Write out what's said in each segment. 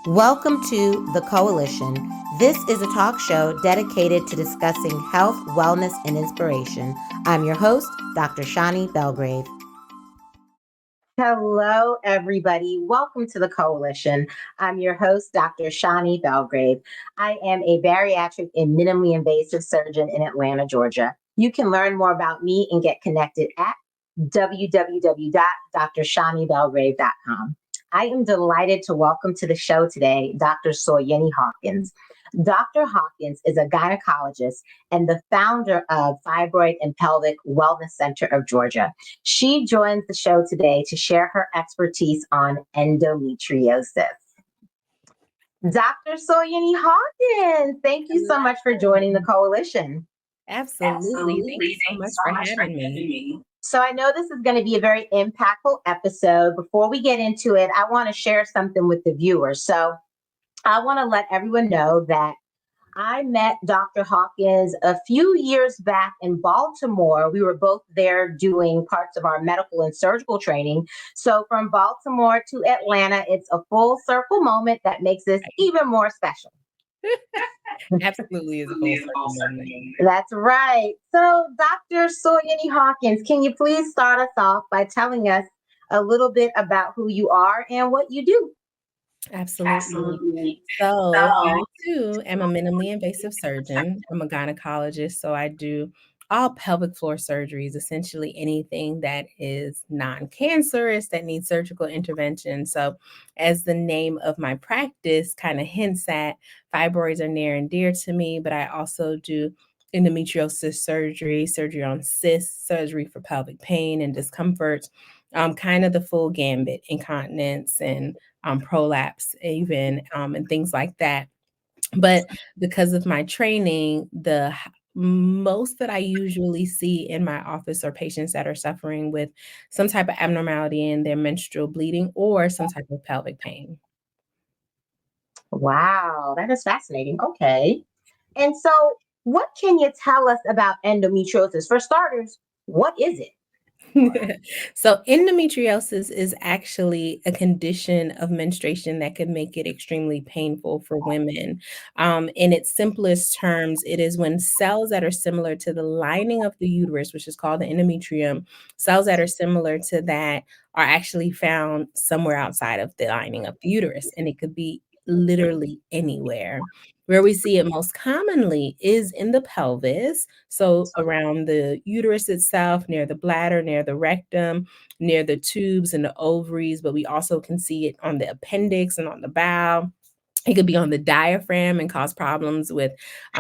Welcome to The Coalition. This is a talk show dedicated to discussing health, wellness, and inspiration. I'm your host, Dr. Shani Belgrave. Hello, everybody. Welcome to The Coalition. I'm your host, Dr. Shani Belgrave. I am a bariatric and minimally invasive surgeon in Atlanta, Georgia. You can learn more about me and get connected at www.drshanibelgrave.com. I am delighted to welcome to the show today Dr. Soyini Hawkins. Dr. Hawkins is a gynecologist and the founder of Fibroid and Pelvic Wellness Center of Georgia. She joins the show today to share her expertise on endometriosis. Dr. Soyini Hawkins, thank you so much for joining the coalition. Absolutely. Thank you so much for having me. So I know this is going to be a very impactful episode. Before we get into it, I want to share something with the viewers. So I want to let everyone know that I met Dr. Hawkins a few years back in Baltimore. We were both there doing parts of our medical and surgical training. So from Baltimore to Atlanta, it's a full circle moment that makes this even more special. Absolutely is a full circle moment. That's right. So Dr. Soyini Hawkins, can you please start us off by telling us a little bit about who you are and what you do? Absolutely. So I too am a minimally invasive surgeon. I'm a gynecologist, so I do all pelvic floor surgeries, essentially anything that is non-cancerous that needs surgical intervention. So as the name of my practice kind of hints at, fibroids are near and dear to me, but I also do endometriosis surgery on cysts, surgery for pelvic pain and discomfort, kind of the full gambit, incontinence and prolapse even, and things like that. But because of my training, the most that I usually see in my office are patients that are suffering with some type of abnormality in their menstrual bleeding or some type of pelvic pain. Wow, that is fascinating. Okay. And so what can you tell us about endometriosis? For starters, what is it? So endometriosis is actually a condition of menstruation that can make it extremely painful for women. In its simplest terms, it is when cells that are similar to the lining of the uterus, which is called the endometrium, cells that are similar to that are actually found somewhere outside of the lining of the uterus. And it could be literally anywhere. Where we see it most commonly is in the pelvis, so around the uterus itself, near the bladder, near the rectum, near the tubes and the ovaries, but we also can see it on the appendix and on the bowel. It could be on the diaphragm and cause problems with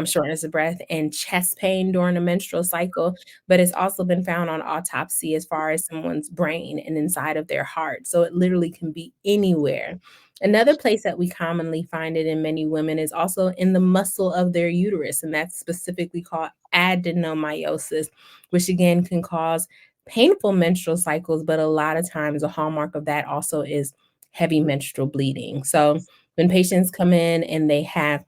shortness of breath and chest pain during a menstrual cycle. But it's also been found on autopsy as far as someone's brain and inside of their heart. So it literally can be anywhere. Another place that we commonly find it in many women is also in the muscle of their uterus, and that's specifically called adenomyosis, which again can cause painful menstrual cycles, but a lot of times a hallmark of that also is heavy menstrual bleeding. So when patients come in and they have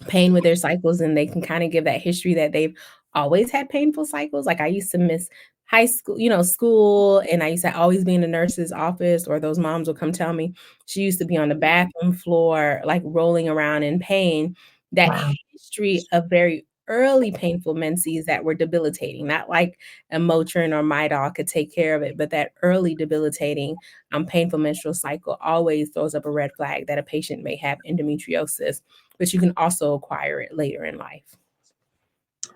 pain with their cycles and they can kind of give that history that they've always had painful cycles. Like I used to miss high school, school, and I used to always be in the nurse's office, or those moms will come tell me she used to be on the bathroom floor, like rolling around in pain. That history of very early painful menses that were debilitating, not like a Motrin or Midol could take care of it, but that early debilitating painful menstrual cycle always throws up a red flag that a patient may have endometriosis, but you can also acquire it later in life.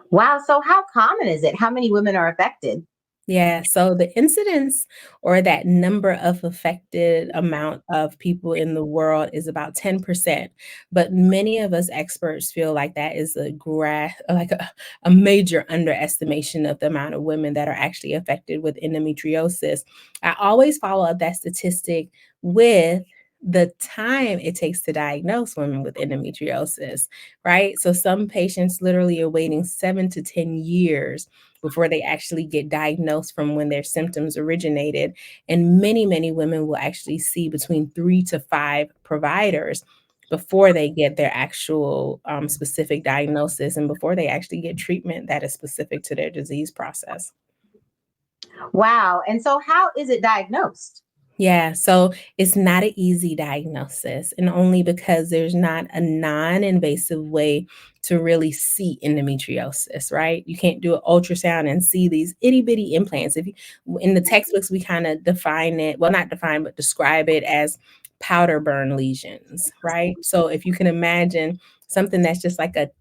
Wow. So how common is it? How many women are affected? Yeah, so the incidence or that number of affected amount of people in the world is about 10%. But many of us experts feel like that is a major underestimation of the amount of women that are actually affected with endometriosis. I always follow up that statistic with the time it takes to diagnose women with endometriosis, right? So some patients literally are waiting 7 to 10 years before they actually get diagnosed from when their symptoms originated. And many, many women will actually see between 3 to 5 providers before they get their actual specific diagnosis and before they actually get treatment that is specific to their disease process. Wow. And so how is it diagnosed? Yeah, so it's not an easy diagnosis, and only because there's not a non-invasive way to really see endometriosis, right? You can't do an ultrasound and see these itty bitty implants. If you, in the textbooks, we kind of define it, well, not define, but describe it as powder burn lesions, right? So if you can imagine something that's just like a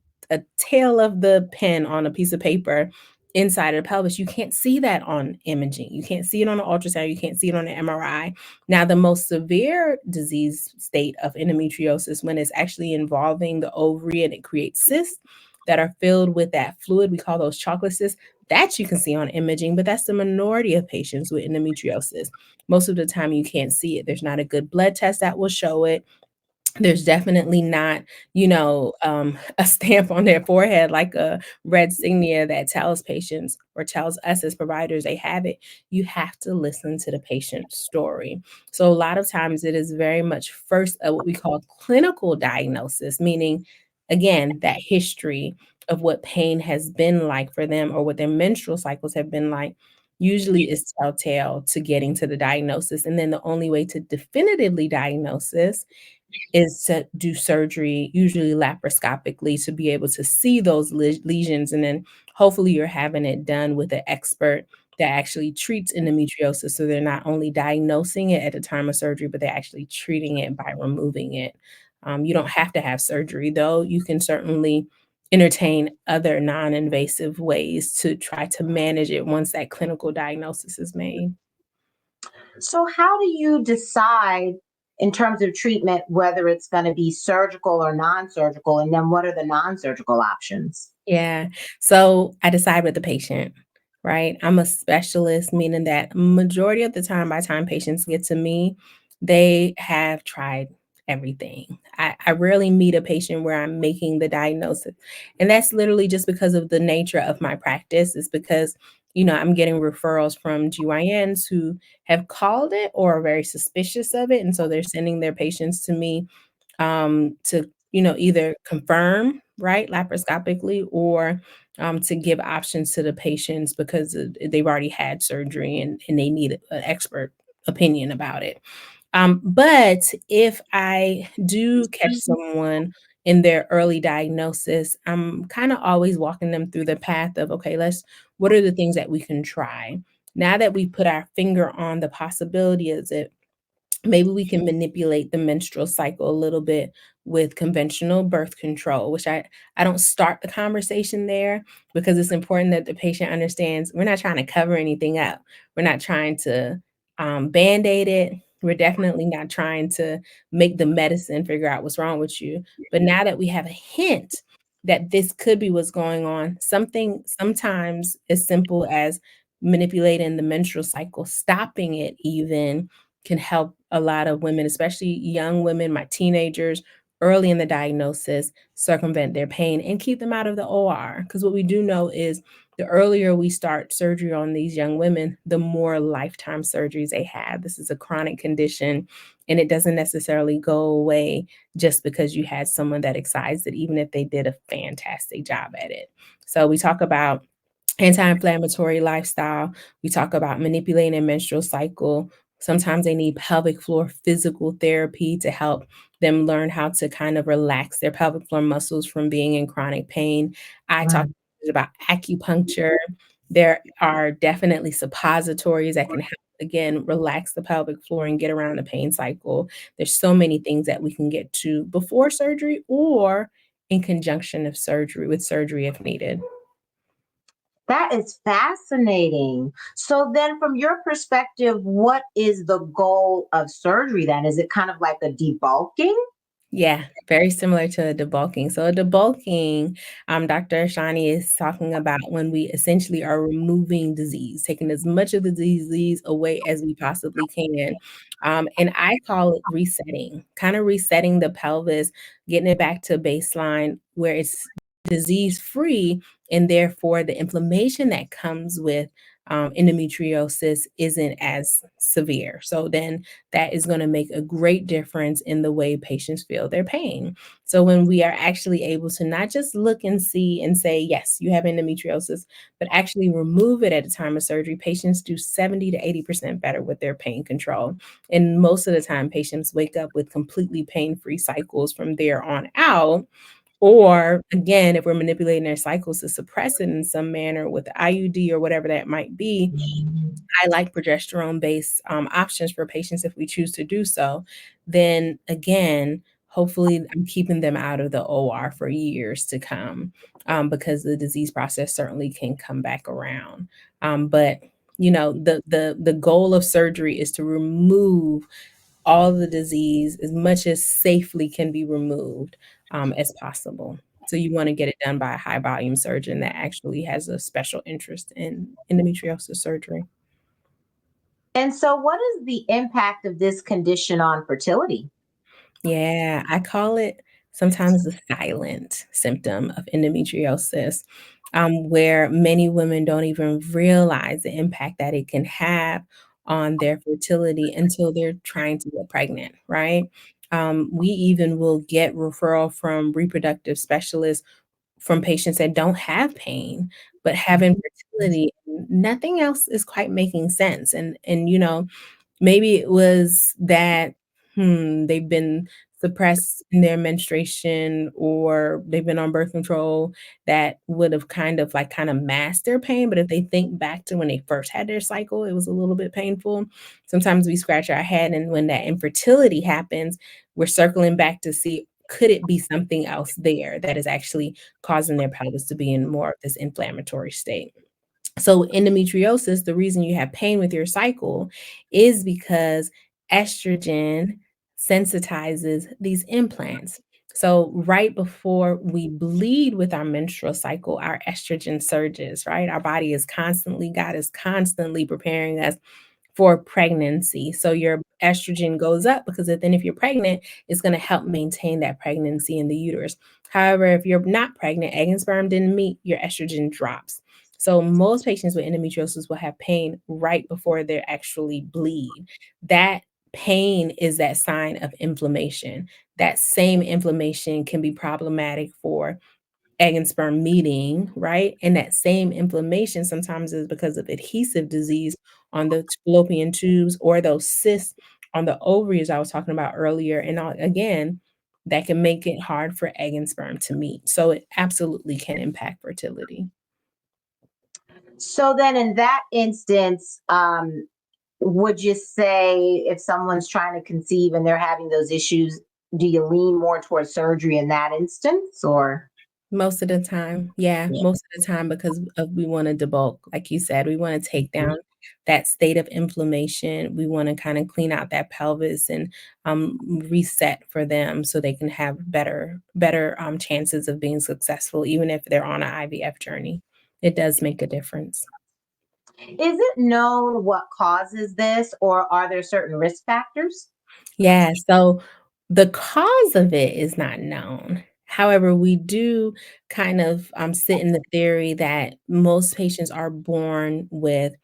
tail of the pen on a piece of paper inside of the pelvis, you can't see that on imaging. You can't see it on an ultrasound. You can't see it on an MRI. Now, the most severe disease state of endometriosis, when it's actually involving the ovary and it creates cysts that are filled with that fluid, we call those chocolate cysts, that you can see on imaging, but that's the minority of patients with endometriosis. Most of the time, you can't see it. There's not a good blood test that will show it. There's definitely not, a stamp on their forehead like a red signia that tells patients or tells us as providers they have it. You have to listen to the patient's story. So a lot of times it is very much first what we call clinical diagnosis, meaning again, that history of what pain has been like for them or what their menstrual cycles have been like usually is telltale to getting to the diagnosis. And then the only way to definitively diagnose this is to do surgery, usually laparoscopically, to be able to see those lesions. And then hopefully you're having it done with an expert that actually treats endometriosis. So they're not only diagnosing it at the time of surgery, but they're actually treating it by removing it. You don't have to have surgery, though. You can certainly entertain other non invasive ways to try to manage it once that clinical diagnosis is made. So, how do you decide in terms of treatment whether it's going to be surgical or non surgical? And then what are the non surgical options? Yeah. So I decide with the patient, right? I'm a specialist, meaning that majority of the time, by the time patients get to me, they have tried everything. I rarely meet a patient where I'm making the diagnosis. And that's literally just because of the nature of my practice, is because, I'm getting referrals from GYNs who have called it or are very suspicious of it. And so they're sending their patients to me to either confirm, right, laparoscopically, or to give options to the patients because they've already had surgery and they need an expert opinion about it. But if I do catch someone in their early diagnosis, I'm kind of always walking them through the path of, okay, what are the things that we can try? Now that we put our finger on the possibility, is it maybe we can manipulate the menstrual cycle a little bit with conventional birth control, which I don't start the conversation there because it's important that the patient understands we're not trying to cover anything up. We're not trying to band-aid it. We're definitely not trying to make the medicine figure out what's wrong with you. But now that we have a hint that this could be what's going on, something sometimes as simple as manipulating the menstrual cycle, stopping it even can help a lot of women, especially young women, my teenagers, early in the diagnosis, circumvent their pain and keep them out of the OR. Because what we do know is the earlier we start surgery on these young women, the more lifetime surgeries they have. This is a chronic condition, and it doesn't necessarily go away just because you had someone that excised it, even if they did a fantastic job at it. So we talk about anti-inflammatory lifestyle. We talk about manipulating a menstrual cycle. Sometimes they need pelvic floor physical therapy to help them learn how to kind of relax their pelvic floor muscles from being in chronic pain. I talk Right. about acupuncture. There are definitely suppositories that can help, again, relax the pelvic floor and get around the pain cycle. There's so many things that we can get to before surgery or in conjunction of surgery with surgery if needed. That is fascinating. So, then from your perspective, what is the goal of surgery then? Is it kind of like a debulking? Yeah, very similar to a debulking. So a debulking, Dr. Shani is talking about when we essentially are removing disease, taking as much of the disease away as we possibly can. And I call it resetting, kind of resetting the pelvis, getting it back to baseline where it's disease free, and therefore the inflammation that comes with endometriosis isn't as severe. So then that is going to make a great difference in the way patients feel their pain. So when we are actually able to not just look and see and say, yes, you have endometriosis, but actually remove it at the time of surgery, patients do 70 to 80% better with their pain control. And most of the time, patients wake up with completely pain-free cycles from there on out. Or again, if we're manipulating their cycles to suppress it in some manner with IUD or whatever that might be, I like progesterone-based options for patients if we choose to do so. Then again, hopefully I'm keeping them out of the OR for years to come, because the disease process certainly can come back around. But you know, the goal of surgery is to remove all the disease as much as safely can be removed, as possible. So you want to get it done by a high volume surgeon that actually has a special interest in endometriosis surgery. And so, what is the impact of this condition on fertility? Yeah, I call it sometimes the silent symptom of endometriosis, where many women don't even realize the impact that it can have on their fertility until they're trying to get pregnant, right? We even will get referral from reproductive specialists from patients that don't have pain, but have infertility. Nothing else is quite making sense. And you know, maybe it was that, they've been suppressed in their menstruation or they've been on birth control that would have kind of masked their pain, but if they think back to when they first had their cycle, it was a little bit painful. Sometimes we scratch our head, and when that infertility happens, we're circling back to see, could it be something else there that is actually causing their pelvis to be in more of this inflammatory state? So, endometriosis, the reason you have pain with your cycle is because estrogen sensitizes these implants. So, right before we bleed with our menstrual cycle, our estrogen surges, right? Our body is constantly, God is constantly preparing us for pregnancy. So your estrogen goes up because then if you're pregnant, it's going to help maintain that pregnancy in the uterus. However, if you're not pregnant, egg and sperm didn't meet, your estrogen drops. So most patients with endometriosis will have pain right before they actually bleed. That pain is that sign of inflammation. That same inflammation can be problematic for egg and sperm meeting, right? And that same inflammation sometimes is because of adhesive disease on the fallopian tubes or those cysts on the ovaries I was talking about earlier. And again, that can make it hard for egg and sperm to meet. So it absolutely can impact fertility. So, then in that instance, would you say if someone's trying to conceive and they're having those issues, do you lean more towards surgery in that instance, or? Most of the time, yeah, most of the time because of we wanna debulk, like you said, we wanna take down that state of inflammation, we wanna kinda clean out that pelvis and, reset for them so they can have better chances of being successful even if they're on a IVF journey. It does make a difference. Is it known what causes this, or are there certain risk factors? Yeah, so the cause of it is not known. However, we do kind of sit in the theory that most patients are born with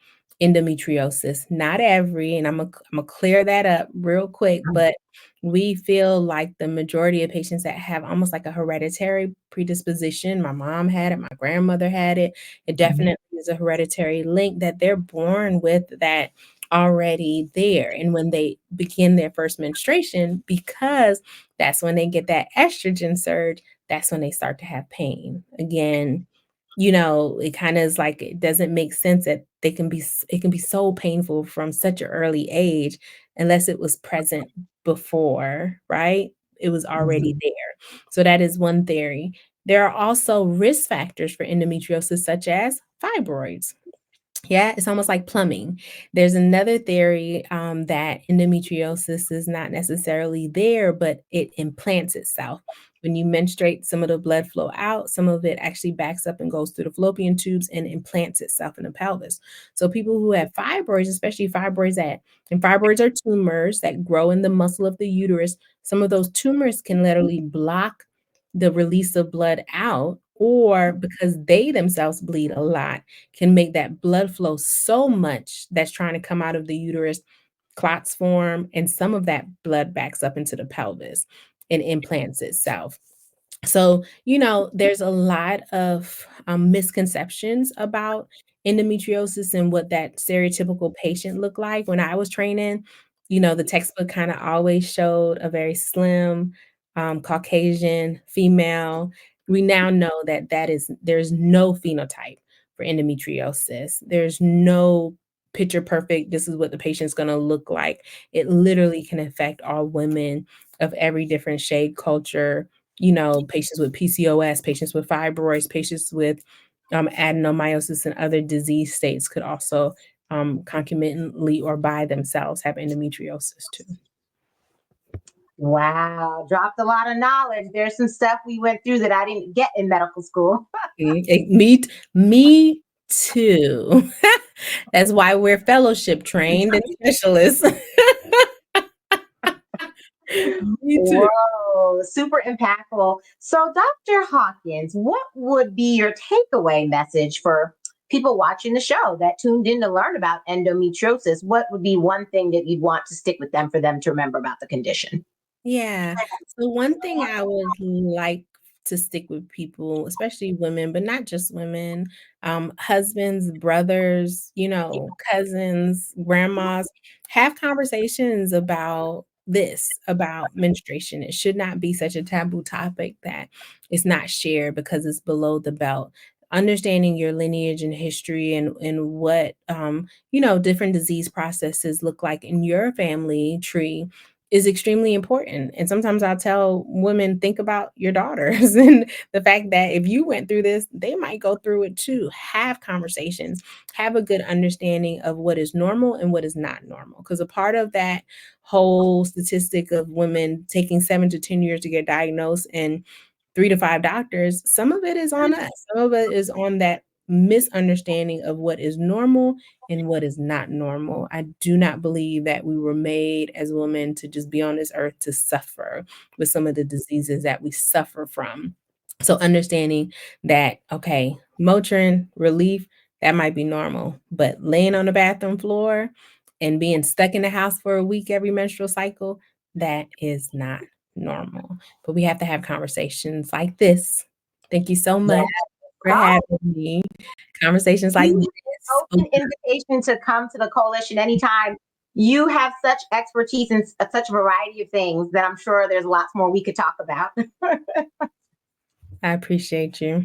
endometriosis. Not every, and I'm gonna clear that up real quick, but we feel like the majority of patients that have almost like a hereditary predisposition, my mom had it, my grandmother had it, it definitely is a hereditary link that they're born with that already there. And when they begin their first menstruation, because that's when they get that estrogen surge, that's when they start to have pain. Again, you know, it kind of is like it doesn't make sense that it can be so painful from such an early age unless it was present before, right? It was already Mhm. there. So that is one theory. There are also risk factors for endometriosis, such as fibroids. Yeah, it's almost like plumbing. There's another theory that endometriosis is not necessarily there, but it implants itself. When you menstruate, some of the blood flow out, some of it actually backs up and goes through the fallopian tubes and implants itself in the pelvis. So people who have fibroids, especially fibroids are tumors that grow in the muscle of the uterus. Some of those tumors can literally block the release of blood out or because they themselves bleed a lot, can make that blood flow so much that's trying to come out of the uterus, clots form, and some of that blood backs up into the pelvis and implants itself. So, there's a lot of misconceptions about endometriosis and what that stereotypical patient looked like. When I was training, the textbook kind of always showed a very slim, Caucasian female. We now know that there's no phenotype for endometriosis. There's no picture perfect. This is what the patient's going to look like. It literally can affect all women of every different shade, culture, patients with PCOS, patients with fibroids, patients with adenomyosis and other disease states could also concomitantly or by themselves have endometriosis too. Wow, dropped a lot of knowledge. There's some stuff we went through that I didn't get in medical school. Me too. That's why we're fellowship trained and specialists. Me too. Whoa, super impactful. So, Dr. Hawkins, what would be your takeaway message for people watching the show that tuned in to learn about endometriosis? What would be one thing that you'd want to stick with them for them to remember about the condition? Yeah. So one thing I would like to stick with people, especially women, but not just women, husbands, brothers, cousins, grandmas, have conversations about this, about menstruation. It should not be such a taboo topic that it's not shared because it's below the belt. Understanding your lineage and history and what different disease processes look like in your family tree is extremely important. And sometimes I'll tell women, think about your daughters and the fact that if you went through this, they might go through it too. Have conversations, have a good understanding of what is normal and what is not normal. Because a part of that whole statistic of women taking 7 to 10 years to get diagnosed and 3 to 5 doctors, some of it is on us. Some of it is on that misunderstanding of what is normal and what is not normal. I do not believe that we were made as women to just be on this earth to suffer with some of the diseases that we suffer from. So understanding that, okay, Motrin, relief, that might be normal, but laying on the bathroom floor and being stuck in the house for a week every menstrual cycle, that is not normal. But we have to have conversations like this. Thank you so Yeah. much for having me. Conversations like You this. open invitation to come to the coalition anytime. You have such expertise in such a variety of things that I'm sure there's lots more we could talk about. I appreciate you.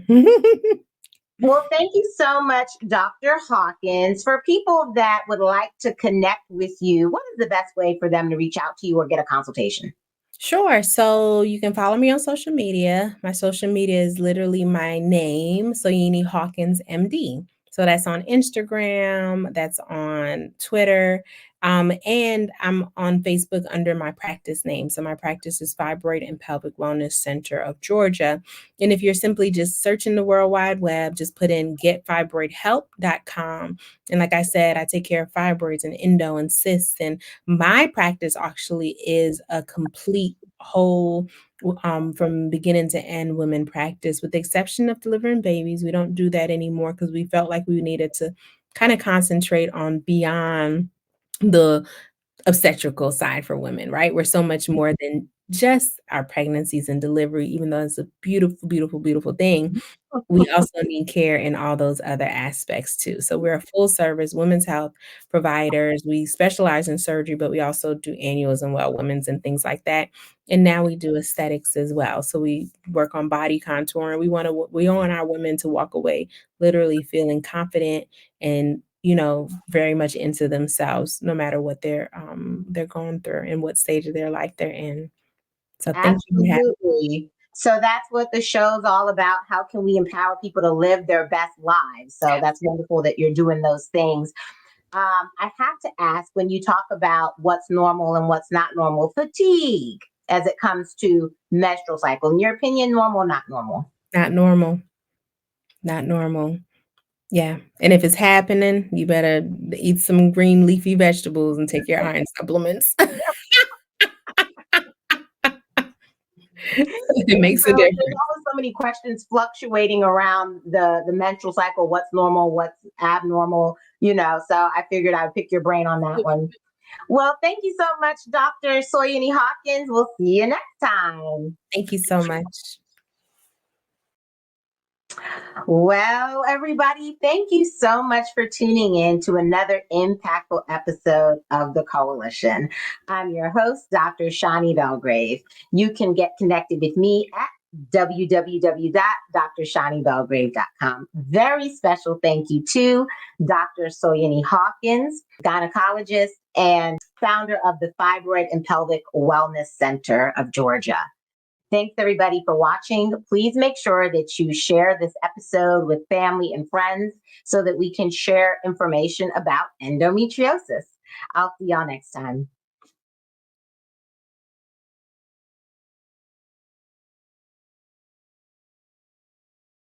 Well, thank you so much, Dr. Hawkins. For people that would like to connect with you, what is the best way for them to reach out to you or get a consultation? Sure. So you can follow me on social media. My social media is literally my name, Soyini Hawkins M.D. So that's on Instagram, that's on Twitter, and I'm on Facebook under my practice name. So my practice is Fibroid and Pelvic Wellness Center of Georgia. And if you're simply just searching the World Wide Web, just put in getfibroidhelp.com. And like I said, I take care of fibroids and endo and cysts, and my practice actually is a complete whole from beginning to end women practice, with the exception of delivering babies. We don't do that anymore because we felt like we needed to kind of concentrate on beyond the obstetrical side for women, right? We're so much more than just our pregnancies and delivery, even though it's a beautiful, beautiful, beautiful thing. We also need care in all those other aspects too. So we're a full service women's health providers. We specialize in surgery, but we also do annuals and well women's and things like that. And now we do aesthetics as well. So we work on body contouring. We want our women to walk away literally feeling confident and very much into themselves, no matter what they're going through and what stage of their life they're in. So thank you for having Absolutely. So that's what the show's all about. How can we empower people to live their best lives? So that's wonderful that you're doing those things. I have to ask, when you talk about what's normal and what's not normal, fatigue as it comes to menstrual cycle, in your opinion, normal, not normal? not normal, not normal. Yeah, and if it's happening, you better eat some green leafy vegetables and take your iron supplements. It makes a There's difference. always many questions fluctuating around the menstrual cycle, what's normal, what's abnormal, so I figured I would pick your brain on that one. Well, thank you so much, Dr. Soyini Hawkins. We'll see you next time. Thank you so much. Well, everybody, thank you so much for tuning in to another impactful episode of The Coalition. I'm your host, Dr. Shani Belgrave. You can get connected with me at www.drshanibelgrave.com. Very special thank you to Dr. Soyini Hawkins, gynecologist and founder of the Fibroid and Pelvic Wellness Center of Georgia. Thanks everybody for watching. Please make sure that you share this episode with family and friends so that we can share information about endometriosis. I'll see y'all next time.